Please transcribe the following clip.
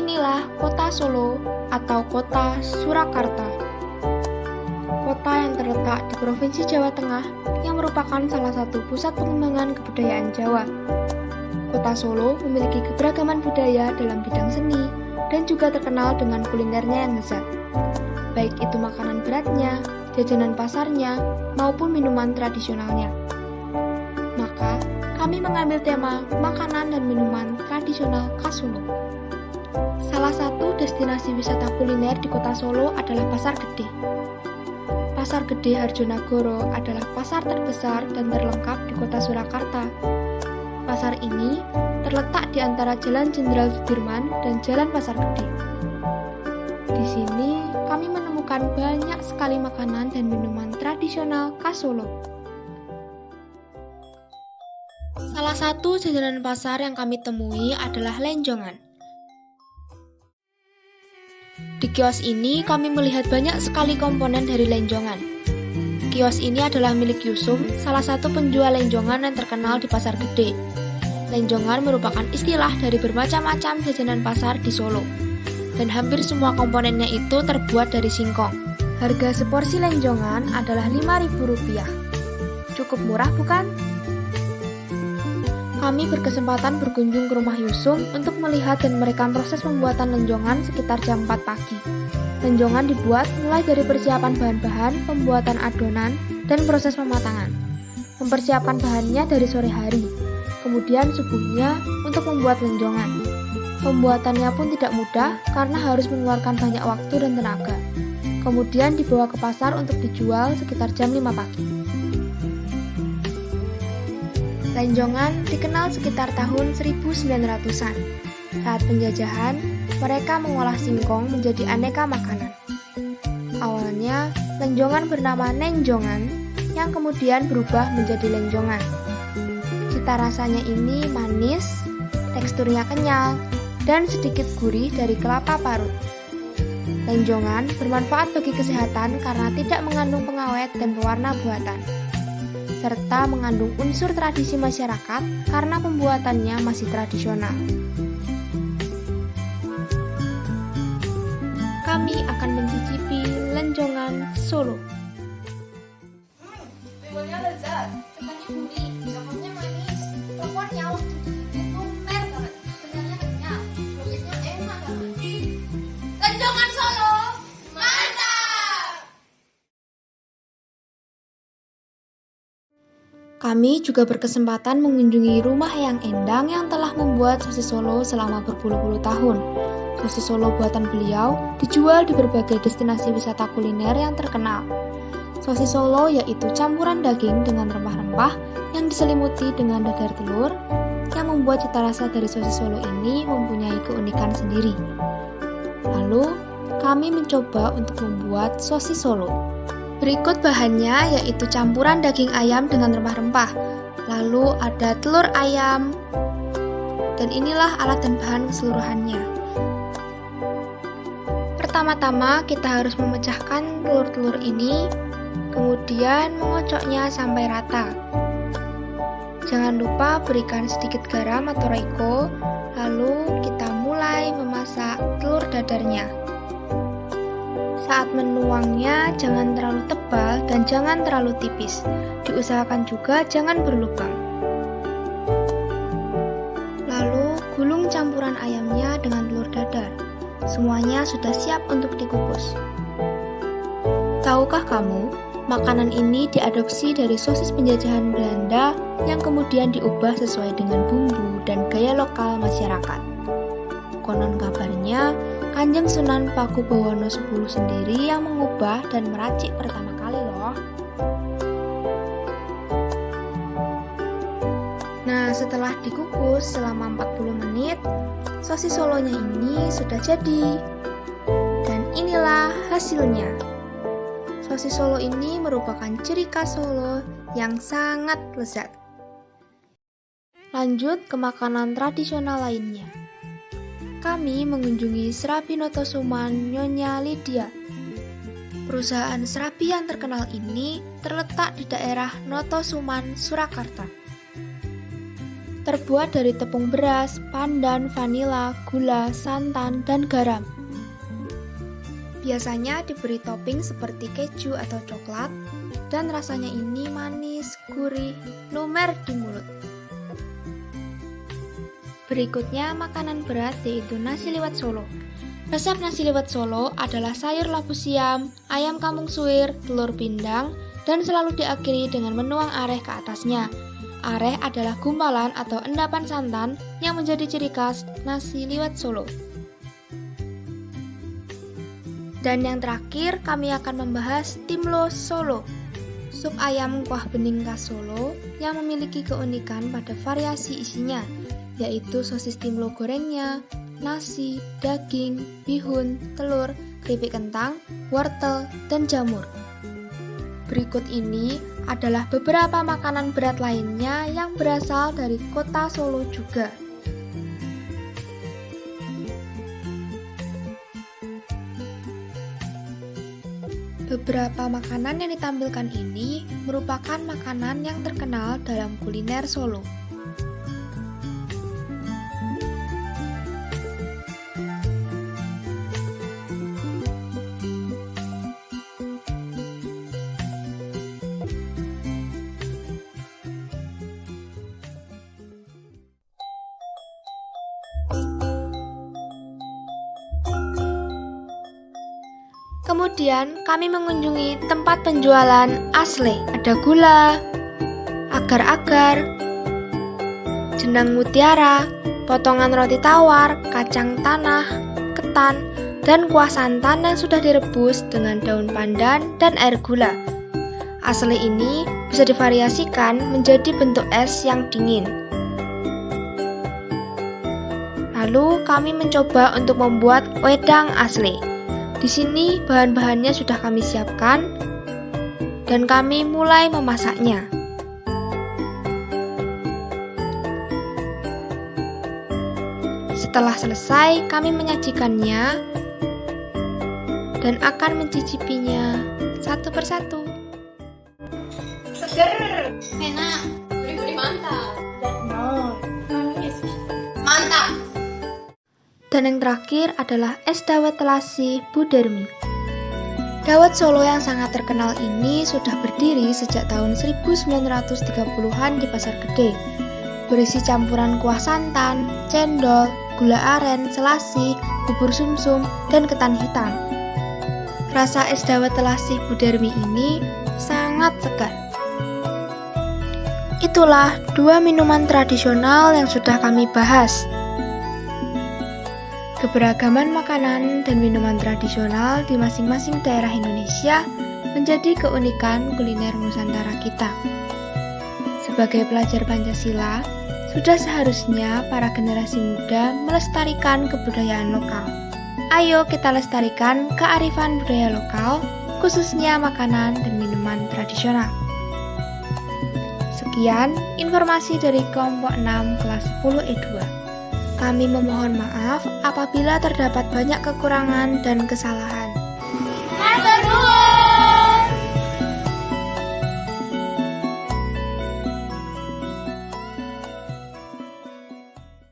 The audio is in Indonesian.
inilah kota Solo atau kota Surakarta. Kota yang terletak di Provinsi Jawa Tengah yang merupakan salah satu pusat pengembangan kebudayaan Jawa. Kota Solo memiliki keberagaman budaya dalam bidang seni dan juga terkenal dengan kulinernya yang lezat. Baik itu makanan beratnya, jajanan pasarnya, maupun minuman tradisionalnya. Maka, kami mengambil tema makanan dan minuman tradisional khas Solo. Salah satu destinasi wisata kuliner di kota Solo adalah Pasar Gede. Pasar Gede Harjonagoro adalah pasar terbesar dan terlengkap di kota Surakarta. Pasar ini terletak di antara Jalan Jenderal Sudirman dan Jalan Pasar Gede. Di sini kami menemukan banyak sekali makanan dan minuman tradisional khas Solo. Salah satu jajanan pasar yang kami temui adalah lenjongan. Di kios ini kami melihat banyak sekali komponen dari lenjongan. Kios ini adalah milik Yusum, salah satu penjual lenjongan yang terkenal di Pasar Gede. Lenjongan merupakan istilah dari bermacam-macam jajanan pasar di Solo. Dan hampir semua komponennya itu terbuat dari singkong. Harga seporsi lenjongan adalah Rp5.000. Cukup murah bukan? Kami berkesempatan berkunjung ke rumah Yusum untuk melihat dan merekam proses pembuatan lenjongan sekitar jam 4 pagi. Lenjongan dibuat mulai dari persiapan bahan-bahan, pembuatan adonan, dan proses pematangan. Mempersiapkan bahannya dari sore hari, kemudian subuhnya untuk membuat lenjongan. Pembuatannya pun tidak mudah karena harus mengeluarkan banyak waktu dan tenaga. Kemudian dibawa ke pasar untuk dijual sekitar jam 5 pagi. Lenjongan dikenal sekitar tahun 1900-an. Saat penjajahan, mereka mengolah singkong menjadi aneka makanan. Awalnya, lenjongan bernama nenjongan, yang kemudian berubah menjadi lenjongan. Cita rasanya ini manis, teksturnya kenyal, dan sedikit gurih dari kelapa parut. Lenjongan bermanfaat bagi kesehatan karena tidak mengandung pengawet dan pewarna buatan, serta mengandung unsur tradisi masyarakat karena pembuatannya masih tradisional. Kami akan mencicipi lenjongan Solo. Timbulnya lezat, ketannya gurih, cangkangnya manis, pokoknya waktu itu mer banget, kenyalnya kenyal, logisnya enak banget. Lenjongan Solo, mantap! Kami juga berkesempatan mengunjungi rumah Eyang Endang yang telah membuat sosis Solo selama berpuluh-puluh tahun. Sosis Solo buatan beliau dijual di berbagai destinasi wisata kuliner yang terkenal. Sosis Solo yaitu campuran daging dengan rempah-rempah yang diselimuti dengan dadar telur, yang membuat cita rasa dari sosis Solo ini mempunyai keunikan sendiri. Lalu, kami mencoba untuk membuat sosis Solo. Berikut bahannya yaitu campuran daging ayam dengan rempah-rempah, lalu ada telur ayam, dan inilah alat dan bahan keseluruhannya. Pertama-tama kita harus memecahkan telur-telur ini, kemudian mengocoknya sampai rata. Jangan lupa berikan sedikit garam atau roiko, lalu kita mulai memasak telur dadarnya. Saat menuangnya jangan terlalu tebal dan jangan terlalu tipis. Diusahakan juga jangan berlubang. Lalu gulung campuran ayamnya dengan telur dadar. Semuanya sudah siap untuk dikukus. Tahukah kamu, makanan ini diadopsi dari sosis penjajahan Belanda yang kemudian diubah sesuai dengan bumbu dan gaya lokal masyarakat. Konon kabarnya, Kanjeng Sunan Pakubawono X sendiri yang mengubah dan meracik pertama kali loh. Nah, setelah dikukus selama 40 menit, sosis Solonya ini sudah jadi. Dan inilah hasilnya. Sosis Solo ini merupakan ciri khas Solo yang sangat lezat. Lanjut ke makanan tradisional lainnya. Kami mengunjungi Serabi Notosuman Nyonya Lydia. Perusahaan serabi yang terkenal ini terletak di daerah Notosuman, Surakarta. terbuat dari tepung beras, pandan, vanila, gula, santan, dan garam. Biasanya diberi topping seperti keju atau coklat, dan rasanya ini manis, gurih, lumer di mulut. Berikutnya makanan berat yaitu nasi liwet Solo. Resep nasi liwet Solo adalah sayur labu siam, ayam kampung suwir, telur pindang, dan selalu diakhiri dengan menuang areh ke atasnya. Areh adalah gumpalan atau endapan santan yang menjadi ciri khas nasi liwet Solo. Dan yang terakhir kami akan membahas timlo Solo. Sup ayam kuah bening khas Solo yang memiliki keunikan pada variasi isinya, yaitu sosis timlo gorengnya, nasi, daging, bihun, telur, keripik kentang, wortel, dan jamur. Berikut ini adalah beberapa makanan berat lainnya yang berasal dari kota Solo juga. Beberapa makanan yang ditampilkan ini merupakan makanan yang terkenal dalam kuliner Solo. Kemudian kami mengunjungi tempat penjualan asle. Ada gula, agar-agar, jenang mutiara, potongan roti tawar, kacang tanah, ketan, dan kuah santan yang sudah direbus dengan daun pandan dan air gula. Asle ini bisa divariasikan menjadi bentuk es yang dingin. Lalu kami mencoba untuk membuat wedang asle. Di sini bahan-bahannya sudah kami siapkan dan kami mulai memasaknya. Setelah selesai, kami menyajikannya dan akan mencicipinya satu persatu. Seger, enak, gurih-gurih mantap. Mantap. Dan yang terakhir adalah es dawet telasi Bu Dermi. Dawet Solo yang sangat terkenal ini sudah berdiri sejak tahun 1930-an di Pasar Gede. Berisi campuran kuah santan, cendol, gula aren, selasi, bubur sumsum, dan ketan hitam. Rasa es dawet telasi Bu Dermi ini sangat segar. Itulah 2 minuman tradisional yang sudah kami bahas. Keberagaman makanan dan minuman tradisional di masing-masing daerah Indonesia menjadi keunikan kuliner Nusantara kita. Sebagai pelajar Pancasila, sudah seharusnya para generasi muda melestarikan kebudayaan lokal. Ayo kita lestarikan kearifan budaya lokal, khususnya makanan dan minuman tradisional. Sekian informasi dari kelompok 6 kelas 10 E2. Kami memohon maaf apabila terdapat banyak kekurangan dan kesalahan.